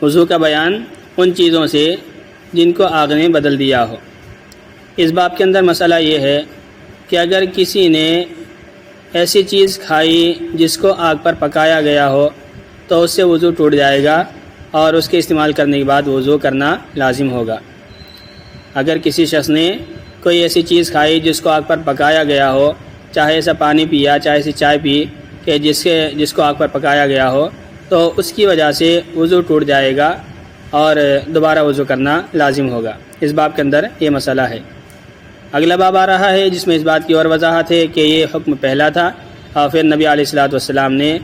وضو کا بیان ان چیزوں سے جن کو آگ نے بدل دیا ہو۔ اس باب کے اندر مسئلہ یہ ہے کہ اگر کسی نے ایسی چیز کھائی جس کو آگ پر پکایا گیا ہو تو اس سے وضو ٹوٹ جائے گا اور اس کے استعمال کرنے کے بعد وضو کرنا لازم ہوگا۔ اگر کسی شخص نے کوئی ایسی چیز کھائی جس کو آگ پر پکایا گیا ہو، چاہے ایسا پانی پیا، چاہے ایسی چائے پی کہ جس کو آگ پر پکایا گیا ہو، تو اس کی وجہ سے وضو ٹوٹ جائے گا اور دوبارہ وضو کرنا لازم ہوگا۔ اس باب کے اندر یہ مسئلہ ہے۔ اگلا باب آ رہا ہے جس میں اس بات کی اور وضاحت ہے کہ یہ حکم پہلا تھا اور پھر نبی علیہ الصلوۃ والسلام نے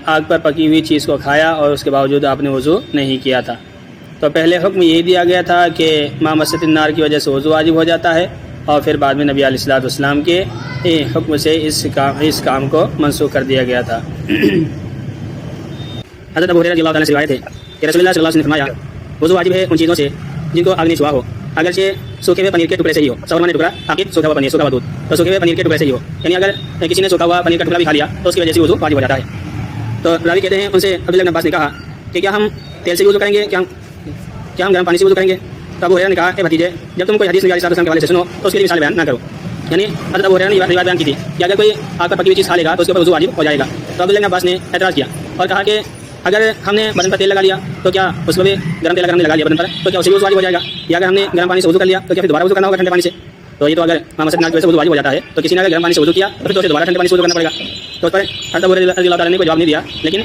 آگ پر پکی ہوئی چیز کو کھایا اور اس کے باوجود آپ نے وضو نہیں کیا تھا۔ تو پہلے حکم یہی دیا گیا تھا کہ ما مست النار کی وجہ سے وضو واجب ہو جاتا ہے، اور پھر بعد میں نبی علیہ الصلوۃ والسلام کے حکم سے اس کام کو منسوخ کر دیا گیا تھا۔ حضرت ابو ہریرہ رضی اللہ تعالیٰ سے روایت ہے کہ رسول اللہ صلی اللہ علیہ وسلم نے فرمایا وضو واجب ہے ان چیزوں سے جن کو آگ نے چھوا ہو، اگرچہ سوکھے ہوئے پنیر کے ٹکڑے سے ہی ہو۔ سورما نے ٹکڑا عقید سوکھا ہوا پنیر، سوکھا ہوا دودھ، تو سوکھے ہوئے پنیر کے ٹکڑے سے ہی ہو، یعنی اگر کسی نے سوکھا ہوا پنیر کا ٹکڑا بھی کھا لیا تو اس کی وجہ سے وضو واجب ہو جاتا ہے۔ تو راوی کہتے ہیں ان سے عبداللہ بن عباس نے کہا کہ کیا ہم تیل سے وضو کریں گے، کیا ہم گرم پانی سے وضو کریں گے؟ تو ابو ہریرہ نے کہا اے بھتیجے، جب تم کوئی حدیث نبی علیہ الصلوۃ والسلام کے حوالے سے سنو تو اس کے لیے مثال بیان نہ کرو۔ یعنی حضرت ابو ہریرہ نے روایت بیان کی تھی کہ اگر کوئی آگ پر پکی ہوئی چیز کھا لے گا تو اس کے اوپر وضو واجب ہو جائے گا۔ تو عبداللہ بن عباس نے اعتراض کیا اور کہا کہ اگر ہم نے بدن پر تیل لگا لیا تو کیا اس کو بھی گرم تیل اگر ہم نے لگا لیا بدن پر تو کیا اسے بھی وضو واجب ہو جائے گا؟ یا اگر ہم نے گرم پانی سے وضو کر لیا تو کیا پھر دوبارہ وضو کرنا ہوگا ٹھنڈے پانی سے؟ تو یہ تو اگر ما مست النار کی وجہ سے وضو واجب ہو جاتا ہے تو کسی نے اگر گرم پانی سے وضو کیا تو پھر تو اسے دوبارہ ٹھنڈے پانی سے وضو کرنا پڑے گا۔ تو اس پر حضرت ابو ہریرہ رضی اللہ تعالیٰ نے کوئی جواب نہیں دیا، لیکن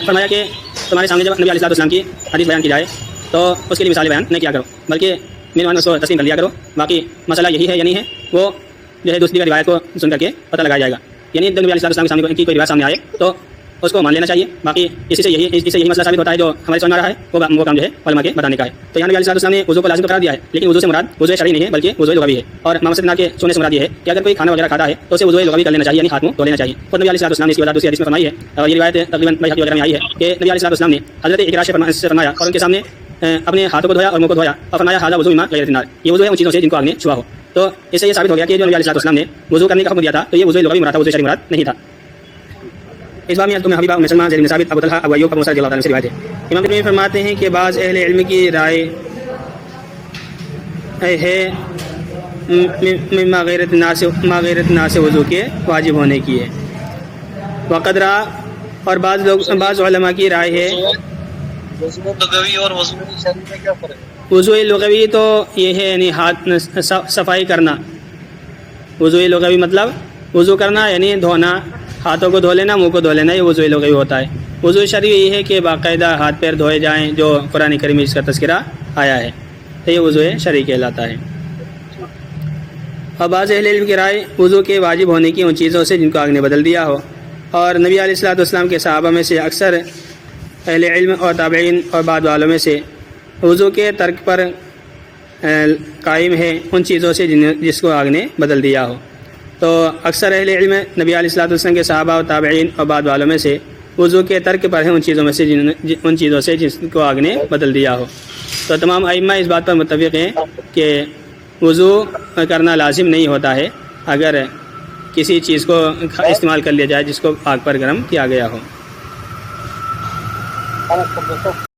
فرمایا کہ تمہارے سامنے جب نبی علیہ الصلوۃ والسلام کی حدیث بیان کی جائے تو اس کے لیے مثال بیان نہ کیا کرو، بلکہ میرے اس کو تسلیم کر لیا کرو۔ باقی مسئلہ یہی ہے یا نہیں ہے وہ جو ہے دوسری روایت کو سن کر کے پتہ لگایا جائے گا۔ یعنی جب نبی علیہ الصلوۃ والسلام کی کوئی روایت سامنے آئے تو اس کو مان لینا چاہیے۔ باقی اس سے یہی مسئلہ ثابت ہوتا ہے جو ہمارے سامنے آ رہا ہے وہ کام جو ہے علماء کے بتانے کا ہے۔ تو یہاں نبی علیہ الصلوۃ والسلام نے وضو کو لازم قرار دیا ہے، لیکن وضو سے مراد وضو شرعی نہیں ہے بلکہ وضو لغوی ہے، اور ما مست النار کے چھونے سے مراد یہ ہے کہ اگر کوئی کھانا وغیرہ کھاتا ہے تو اسے وضو لغوی کر لینا چاہیے، یعنی ہاتھ منہ دھو لینا چاہیے۔ خود نبی علیہ الصلوۃ والسلام نے اس کی وضاحت دوسری حدیث میں فرمائی ہے، اور یہ روایت تقریباً بحقی وغیرہ میں آئی ہے کہ نبی علیہ الصلوۃ والسلام نے حضرت اکراش سے فرمایا اور ان کے سامنے اپنے ہاتھوں کو دھویا اور منہ کو دھویا اور فرمایا ھذا وضوء مما غیر النار، یہ وضو ہے ان چیزوں سے جن کو آگ نے چھوا ہو۔ تو اس سے یہ ثابت ہو گیا کہ جو نبی علیہ الصلوۃ والسلام نے وضو کرنے کا حکم دیا تھا تو یہ وضو لغوی مراد تھا، وضو شرعی مراد نہیں تھا۔ اس باب میں تمہیں حبیبہ ام سلمہ، زید بن ثابت، ابو طلحہ، ابو ایوب، ابو موسیٰ رضی اللہ تعالیٰ سے روایت ہے۔ امام ترمذی فرماتے ہیں کہ بعض اہل علم کی رائے ہے مما غیر النار سے وضو کے واجب ہونے کی ہے، وقد را، اور بعض علماء کی رائے ہے وضو لغوی اور وضو شرعی میں کیا فرق ہے؟ وضو لغوی تو یہ ہے یعنی ہاتھ صفائی کرنا، وضو لغوی مطلب وضو کرنا یعنی دھونا، ہاتھوں کو دھو لینا، منہ کو دھو لینا، یہ وضو لغوی ہوتا ہے۔ وضو شرعی یہ ہے کہ باقاعدہ ہاتھ پیر دھوئے جائیں، جو قرآن کریم میں اس کا تذکرہ آیا ہے، تو یہ وضو شرعی کہلاتا ہے۔ اور بعض اہل علم کی رائے وضو کے واجب ہونے کی ان چیزوں سے جن کو آگ نے بدل دیا ہو، اور نبی علیہ الصلوۃ والسلام کے صحابہ میں سے اکثر اہل علم اور تابعین اور بعض والوں میں سے وضو کے ترک پر قائم ہے ان چیزوں سے جس کو آگ نے بدل دیا ہو۔ تو اکثر اہل علم نبی علیہ الصلوۃ والسلام کے صحابہ اور تابعین اور بعض والوں میں سے وضو کے ترک پر ہیں ان چیزوں سے جس کو آگ نے بدل دیا ہو۔ تو تمام ائمہ اس بات پر متفق ہیں کہ وضو کرنا لازم نہیں ہوتا ہے اگر کسی چیز کو استعمال کر لیا جائے جس کو آگ پر گرم کیا گیا ہو۔